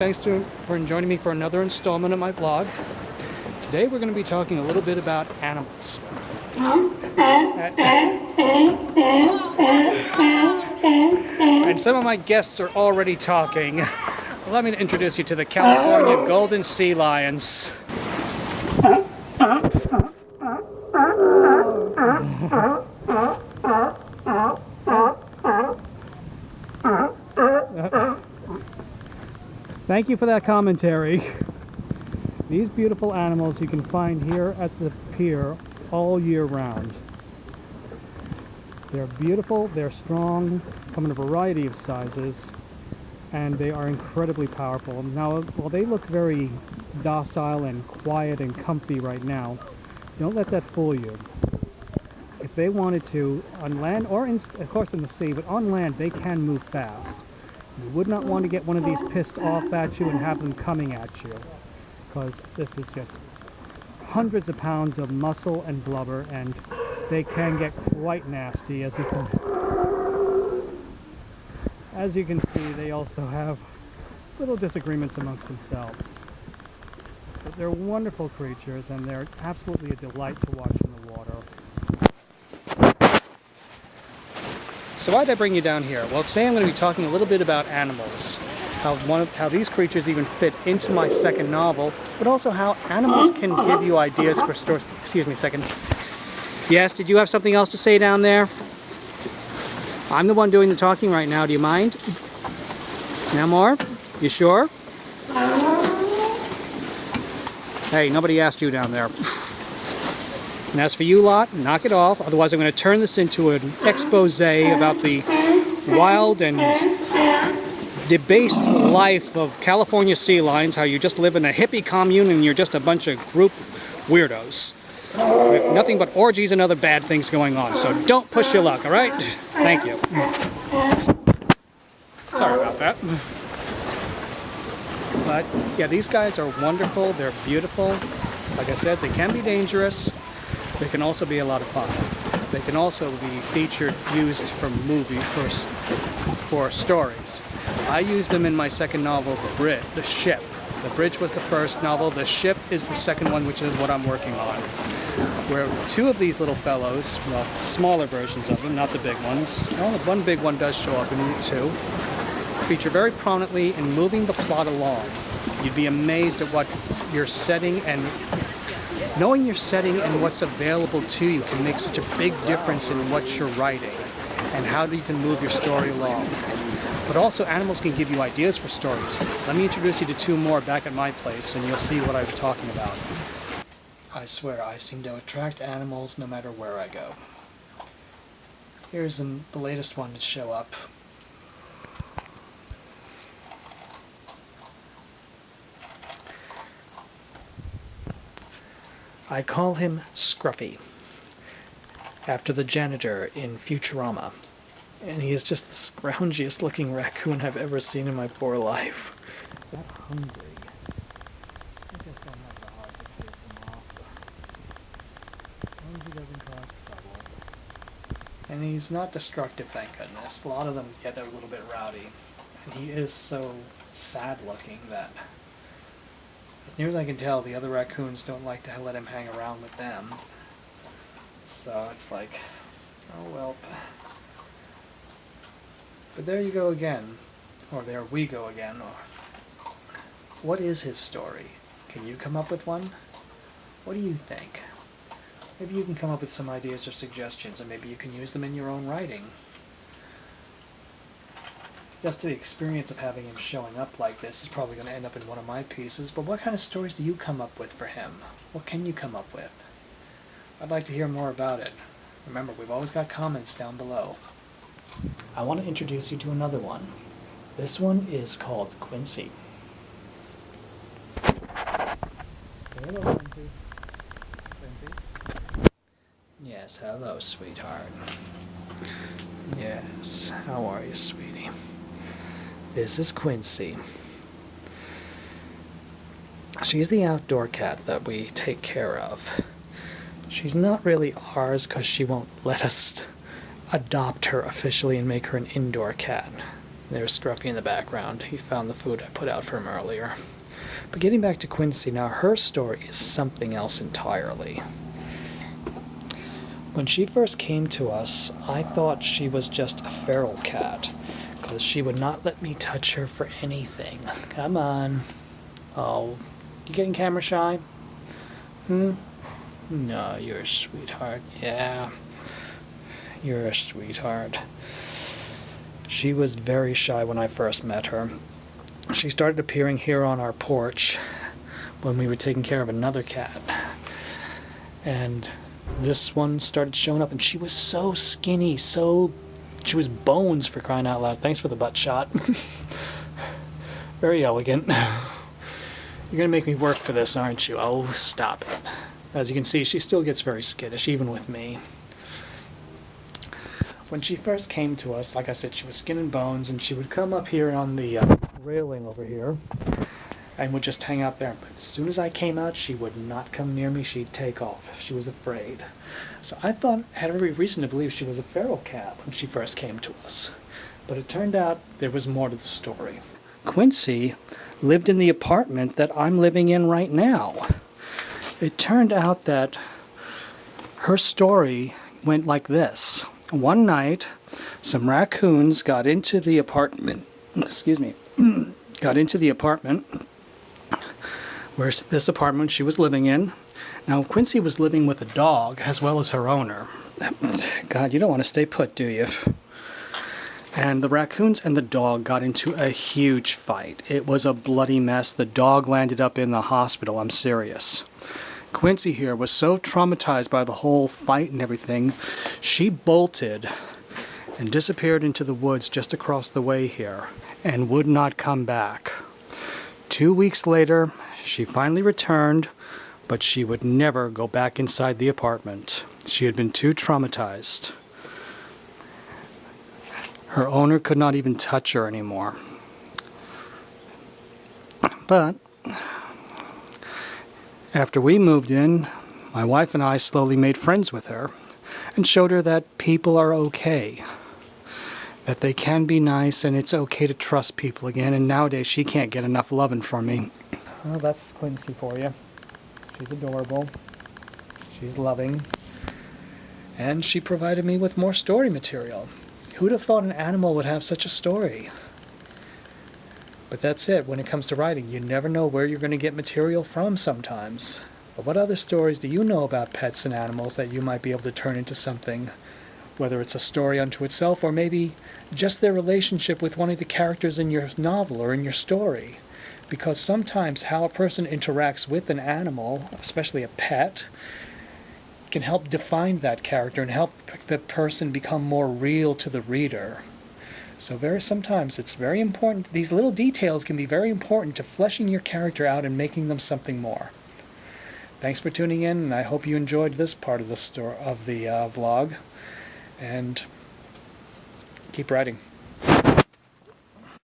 Thanks for joining me for another installment of my vlog. Today we're going to be talking a little bit about animals. And some of my guests are already talking. Allow me to introduce you to the California golden sea lions. Thank you for that commentary. These beautiful animals you can find here at the pier all year round. They're beautiful, they're strong, come in a variety of sizes, and they are incredibly powerful. Now, while they look very docile and quiet and comfy right now, don't let that fool you. If they wanted to, on land, or of course in the sea, but on land they can move fast. You would not want to get one of these pissed off at you and have them coming at you, because this is just hundreds of pounds of muscle and blubber, and they can get quite nasty. As you can see, they also have little disagreements amongst themselves. But they're wonderful creatures, and they're absolutely a delight to watch in the water. So why did I bring you down here? Well, today I'm going to be talking a little bit about animals. How these creatures even fit into my second novel, but also how animals can give you ideas for stories. Excuse me a second. Yes, did you have something else to say down there? I'm the one doing the talking right now. Do you mind? No more? You sure? Hey, nobody asked you down there. And as for you lot, knock it off. Otherwise I'm going to turn this into an expose about the wild and debased life of California sea lions, how you just live in a hippie commune and you're just a bunch of group weirdos. With nothing but orgies and other bad things going on. So don't push your luck, alright? Thank you. Sorry about that. But yeah, these guys are wonderful, they're beautiful. Like I said, they can be dangerous. They can also be a lot of fun. They can also be featured, used for for stories. I use them in my second novel, The Ship. The Bridge was the first novel. The Ship is the second one, which is what I'm working on. Where two of these little fellows, well, smaller versions of them, not the big ones. Well, the one big one does show up in it too. Feature very prominently in moving the plot along. You'd be amazed at what your setting and knowing your setting and what's available to you can make such a big difference in what you're writing and how you can move your story along. But also, animals can give you ideas for stories. Let me introduce you to two more back at my place, and you'll see what I'm talking about. I swear, I seem to attract animals no matter where I go. Here's the latest one to show up. I call him Scruffy, after the janitor in Futurama, and he is just the scroungiest looking raccoon I've ever seen in my poor life. That hungry. I just don't have the heart to chase him off. As long as he doesn't cause trouble. And he's not destructive, thank goodness. A lot of them get a little bit rowdy, and he is so sad looking that as near as I can tell, the other raccoons don't like to let him hang around with them. So it's like, oh well. But there you go again. Or there we go again. Or what is his story? Can you come up with one? What do you think? Maybe you can come up with some ideas or suggestions, and maybe you can use them in your own writing. Just the experience of having him showing up like this is probably going to end up in one of my pieces, but what kind of stories do you come up with for him? What can you come up with? I'd like to hear more about it. Remember, we've always got comments down below. I want to introduce you to another one. This one is called Quincy. Hello, Quincy. Quincy? Yes, hello, sweetheart. Yes, how are you, sweetie? This is Quincy. She's the outdoor cat that we take care of. She's not really ours because she won't let us adopt her officially and make her an indoor cat. There's Scruffy in the background. He found the food I put out for him earlier. But getting back to Quincy, now her story is something else entirely. When she first came to us, I thought she was just a feral cat, because she would not let me touch her for anything. Come on. Oh, you getting camera shy? No, you're a sweetheart. Yeah, you're a sweetheart. She was very shy when I first met her. She started appearing here on our porch when we were taking care of another cat. And this one started showing up, and she was so skinny, she was bones, for crying out loud. Thanks for the butt shot. Very elegant. You're gonna make me work for this, aren't you? Oh, stop it. As you can see, she still gets very skittish, even with me. When she first came to us, like I said, she was skin and bones, and she would come up here on the railing over here and would just hang out there. But as soon as I came out, she would not come near me. She'd take off. She was afraid. So I had every reason to believe she was a feral cat when she first came to us. But it turned out there was more to the story. Quincy lived in the apartment that I'm living in right now. It turned out that her story went like this. One night, some raccoons got into the apartment, where this apartment she was living in. Now, Quincy was living with a dog as well as her owner. God, you don't want to stay put, do you? And the raccoons and the dog got into a huge fight. It was a bloody mess. The dog landed up in the hospital. I'm serious. Quincy here was so traumatized by the whole fight and everything, she bolted and disappeared into the woods just across the way here and would not come back. 2 weeks later, she finally returned, but she would never go back inside the apartment. She had been too traumatized. Her owner could not even touch her anymore. But after we moved in, my wife and I slowly made friends with her and showed her that people are okay, that they can be nice, and it's okay to trust people again. And nowadays she can't get enough loving from me. Well, that's Quincy for you. She's adorable. She's loving. And she provided me with more story material. Who'd have thought an animal would have such a story? But that's it. When it comes to writing, you never know where you're going to get material from sometimes. But what other stories do you know about pets and animals that you might be able to turn into something? Whether it's a story unto itself, or maybe just their relationship with one of the characters in your novel or in your story. Because sometimes how a person interacts with an animal, especially a pet, can help define that character and help the person become more real to the reader. So sometimes it's very important. These little details can be very important to fleshing your character out and making them something more. Thanks for tuning in, and I hope you enjoyed this part of the vlog. And keep writing.